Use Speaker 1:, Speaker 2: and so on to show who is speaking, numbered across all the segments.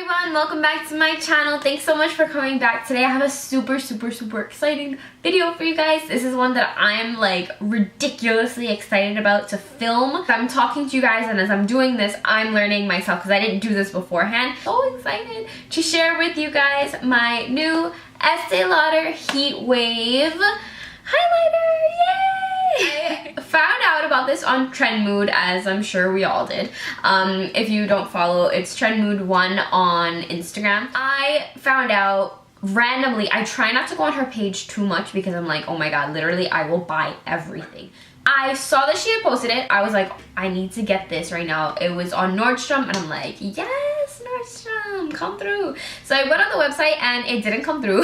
Speaker 1: everyone, welcome back to my channel. Thanks so much for coming back. Today I have a super exciting video for you guys. This is one that I'm like ridiculously excited about to film. I'm talking to you guys, and as I'm doing this, I'm learning myself because I didn't do this beforehand. So excited to share with you guys my new Estee Lauder Heatwave highlighter. Yay! I found out about this on Trend Mood, as I'm sure we all did. If you don't follow, it's Trend Mood 1 on Instagram. I found out randomly. I try not to go on her page too much because I'm like, oh my god, literally I will buy everything. I saw that she had posted it. I was like, I need to get this right now. It was on Nordstrom, and I'm like, yes, Nordstrom, come through. So I went on the website and it didn't come through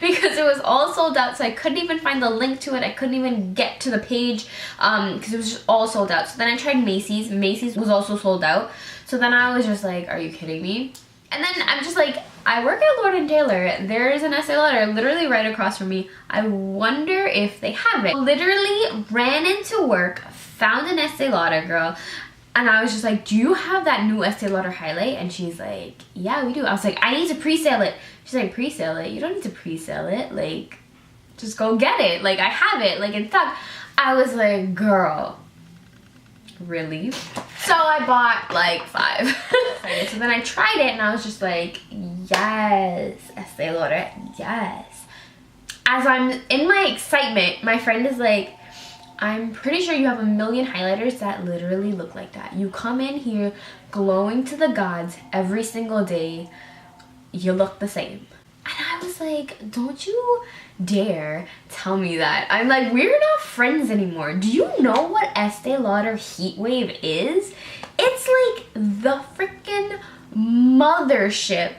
Speaker 1: because it was all sold out. So I couldn't even find the link to it. I couldn't even get to the page because it was just all sold out. So then I tried Macy's. Macy's was also sold out. So then I was just like, are you kidding me? And then I'm just like, I work at Lord & Taylor. There is an Estee Lauder literally right across from me. I wonder if they have it. Literally ran into work, found an Estee Lauder girl, and I was just like, do you have that new Estee Lauder highlight? And she's like, yeah, we do. I was like, I need to pre-sale it. She's like, pre-sale it? You don't need to pre-sale it. Like, just go get it. Like, I have it. Like, in fact, I was like, girl, really? So I bought like 5. So then I tried it and I was just like, yes, Estee Lauder, yes. As I'm in my excitement, my friend is like, I'm pretty sure you have a million highlighters that literally look like that. You come in here glowing to the gods every single day. You look the same. And I was like, don't you dare tell me that. I'm like, we're not friends anymore. Do you know what Estee Lauder Heatwave is? It's like the freaking mothership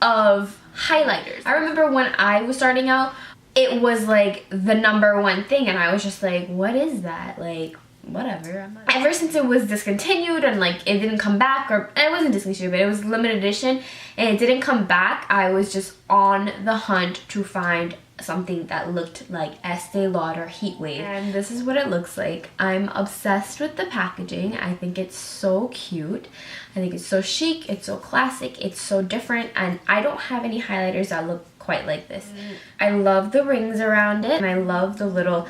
Speaker 1: of highlighters. I remember when I was starting out, it was like the #1 thing, and I was just like, what is that? Like, whatever. Ever since it was discontinued and like it didn't come back, or it wasn't discontinued, but it was limited edition and it didn't come back, I was just on the hunt to find something that looked like Estee Lauder Heatwave, and this is what it looks like. I'm obsessed with the packaging. I think it's so cute. I think it's so chic, it's so classic, it's so different, and I don't have any highlighters that look quite like this. I love the rings around it, and I love the little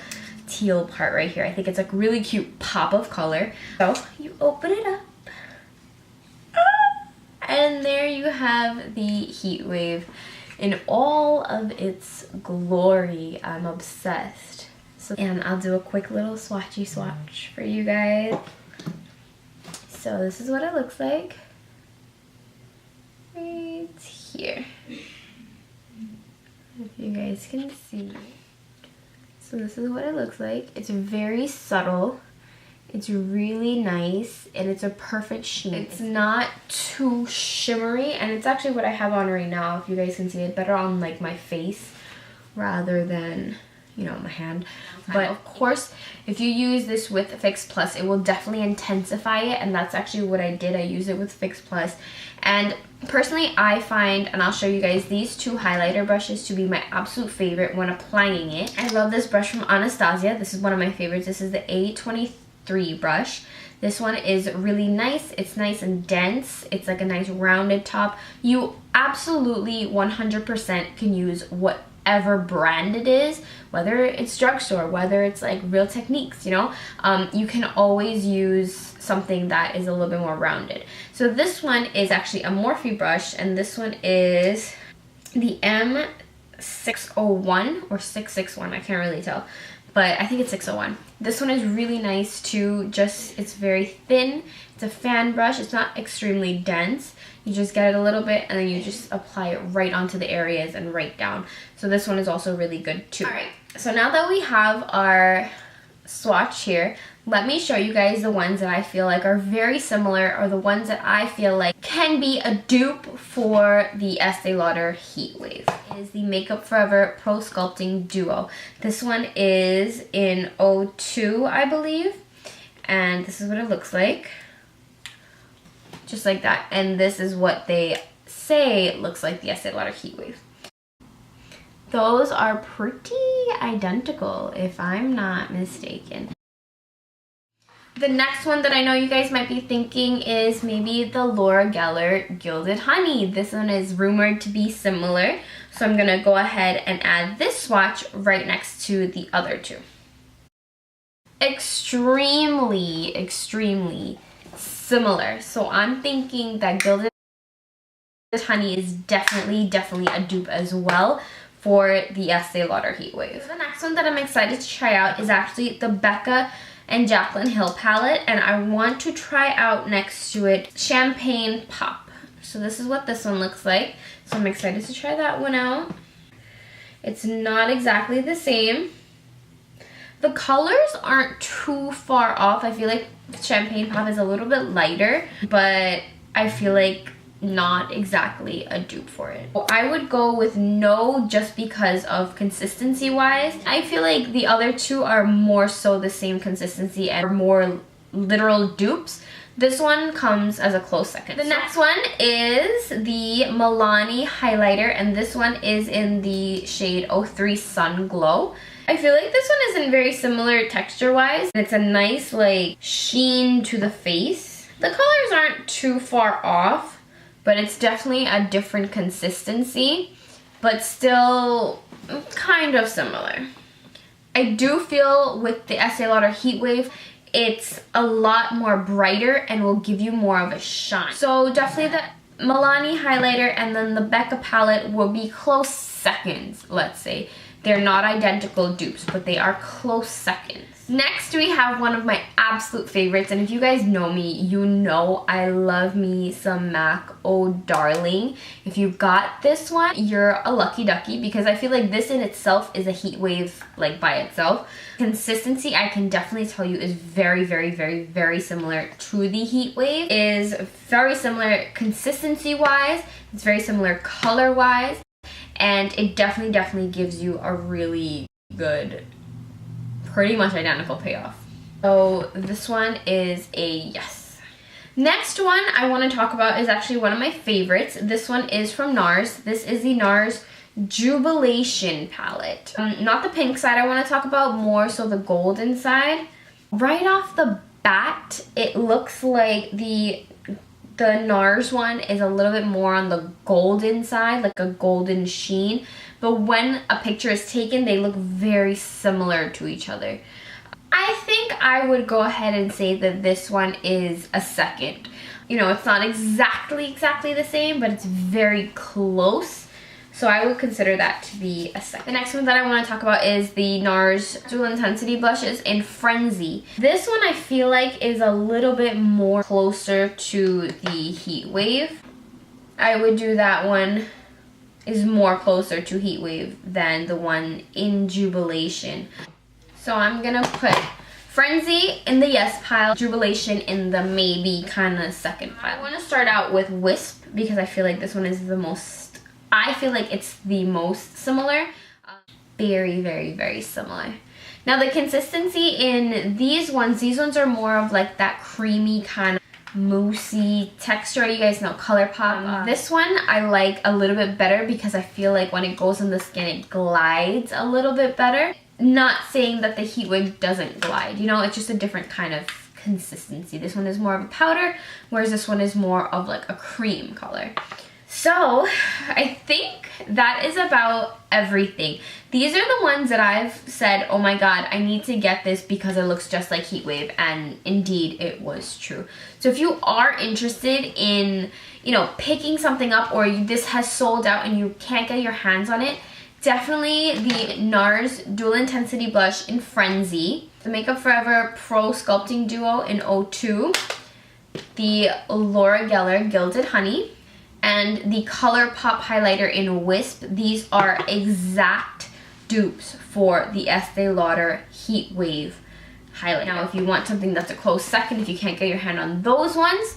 Speaker 1: teal part right here. I think it's like really cute pop of color. So you open it up, and there you have the Heatwave in all of its glory. I'm obsessed. So, and I'll do a quick little swatchy swatch for you guys. So this is what it looks like right here, if you guys can see. So this is what it looks like. It's very subtle. It's really nice, and it's a perfect sheen. It's not too shimmery, and it's actually what I have on right now, if you guys can see it better on like my face rather than, you know, my hand. But of course, if you use this with Fix Plus, it will definitely intensify it, and that's actually what I did. I use it with Fix Plus. And personally, I find, and I'll show you guys, these 2 highlighter brushes to be my absolute favorite when applying it. I love this brush from Anastasia. This is one of my favorites. This is the A23 brush. This one is really nice. It's nice and dense. It's like a nice rounded top. You absolutely 100% can use whatever brand it is, whether it's drugstore, whether it's like Real Techniques, you know. You can always use something that is a little bit more rounded. So this one is actually a Morphe brush, and this one is the M601 or 661, I can't really tell, but I think it's 601. This one is really nice too. Just, it's very thin. It's a fan brush. It's not extremely dense. You just get it a little bit, and then you just apply it right onto the areas and right down. So this one is also really good too. All right, so now that we have our swatch here, let me show you guys the ones that I feel like are very similar, or the ones that I feel like can be a dupe for the Estee Lauder Heatwave. It is the Makeup Forever Pro Sculpting Duo. This one is in 02, I believe, and this is what it looks like. Just like that. And this is what they say looks like the Estee Lauder Heatwave. Those are pretty identical, if I'm not mistaken. The next one that I know you guys might be thinking is maybe the Laura Geller Gilded Honey. This one is rumored to be similar, so I'm gonna go ahead and add this swatch right next to the other two. Extremely, extremely similar. So I'm thinking that Gilded Honey is definitely a dupe as well for the Estee Lauder Heatwave. The next one that I'm excited to try out is actually the Becca and Jaclyn Hill palette, and I want to try out next to it Champagne Pop. So this is what this one looks like. So I'm excited to try that one out. It's not exactly the same. The colors aren't too far off. I feel like Champagne Pop is a little bit lighter, but I feel like not exactly a dupe for it. I would go with no, just because of consistency wise. I feel like the other two are more so the same consistency and are more literal dupes. This one comes as a close second. The next one is the Milani highlighter, and this one is in the shade 03 Sun Glow. I feel like this one isn't very similar texture wise. It's a nice like sheen to the face. The colors aren't too far off, but it's definitely a different consistency, but still kind of similar. I do feel with the Estee Lauder Heatwave, it's a lot more brighter and will give you more of a shine. So definitely the Milani highlighter and then the Becca palette will be close seconds, let's say. They're not identical dupes, but they are close seconds. Next, we have one of my absolute favorites, and if you guys know me, you know I love me some MAC Oh Darling. If you got this one, you're a lucky ducky, because I feel like this in itself is a heat wave like by itself. Consistency, I can definitely tell you, is very similar to the heat wave. Is very similar consistency wise, it's very similar color wise, and it definitely gives you a really good, pretty much identical payoff. So this one is a yes. Next one I want to talk about is actually one of my favorites. This one is from NARS. This is the NARS Jubilation palette. Not the pink side I want to talk about, more so the golden side. Right off the bat, it looks like the NARS one is a little bit more on the golden side, like a golden sheen. But when a picture is taken, they look very similar to each other. I think I would go ahead and say that this one is a second. You know, it's not exactly the same, but it's very close. So I would consider that to be a second. The next one that I want to talk about is the NARS Dual Intensity Blushes in Frenzy. This one I feel like is a little bit more closer to the Heat Wave. I would do that one is more closer to Heat Wave than the one in Jubilation. So I'm gonna put Frenzy in the yes pile, Jubilation in the maybe kind of second pile. I want to start out with Wisp because I feel like this one is the most, I feel like it's the most similar. Very similar. Now the consistency in these ones are more of like that creamy kind of moussey texture. You guys know ColourPop. This one I like a little bit better because I feel like when it goes in the skin it glides a little bit better. Not saying that the Heat Wave doesn't glide, you know, it's just a different kind of consistency. This one is more of a powder, whereas this one is more of like a cream color. So I think that is about everything. These are the ones that I've said, oh my god, I need to get this because it looks just like Heat Wave, and indeed it was true. So if you are interested in, you know, picking something up, or this has sold out and you can't get your hands on it, definitely the NARS Dual Intensity Blush in Frenzy, the Makeup Forever Pro Sculpting Duo in 02, the Laura Geller Gilded Honey, and the ColourPop highlighter in Wisp. These are exact dupes for the Estee Lauder Heat Wave highlight. Now if you want something that's a close second, if you can't get your hand on those ones,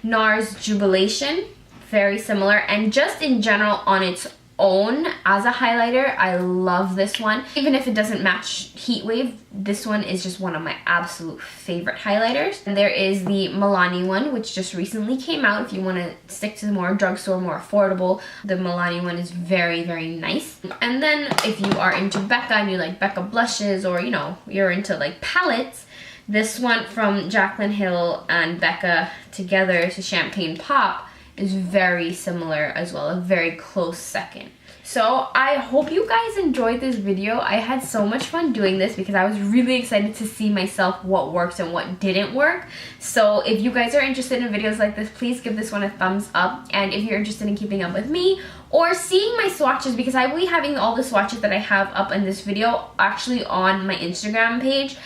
Speaker 1: NARS Jubilation, very similar. And just in general on its own as a highlighter, I love this one. Even if it doesn't match Heat Wave, this one is just one of my absolute favorite highlighters. And there is the Milani one, which just recently came out. If you want to stick to the more drugstore, more affordable, the Milani one is very nice. And then if you are into Becca and you like Becca blushes, or you know, you're into like palettes, This one from Jaclyn Hill and Becca together to Champagne Pop is very similar as well, a very close second. So I hope you guys enjoyed this video. I had so much fun doing this because I was really excited to see myself what works and what didn't work. So if you guys are interested in videos like this, please give this one a thumbs up. And if you're interested in keeping up with me or seeing my swatches, because I will be having all the swatches that I have up in this video actually on my Instagram page.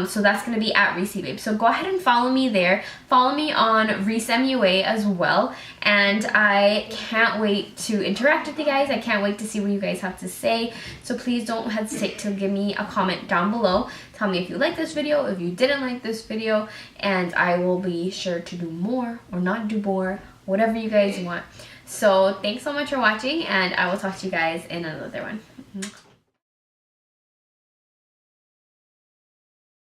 Speaker 1: So that's going to be at reesiibabe. So go ahead and follow me there. Follow me on Rees MUA as well. And I can't wait to interact with you guys. I can't wait to see what you guys have to say. So please don't hesitate to give me a comment down below. Tell me if you like this video, if you didn't like this video, and I will be sure to do more or not do more, whatever you guys want. So thanks so much for watching, and I will talk to you guys in another one.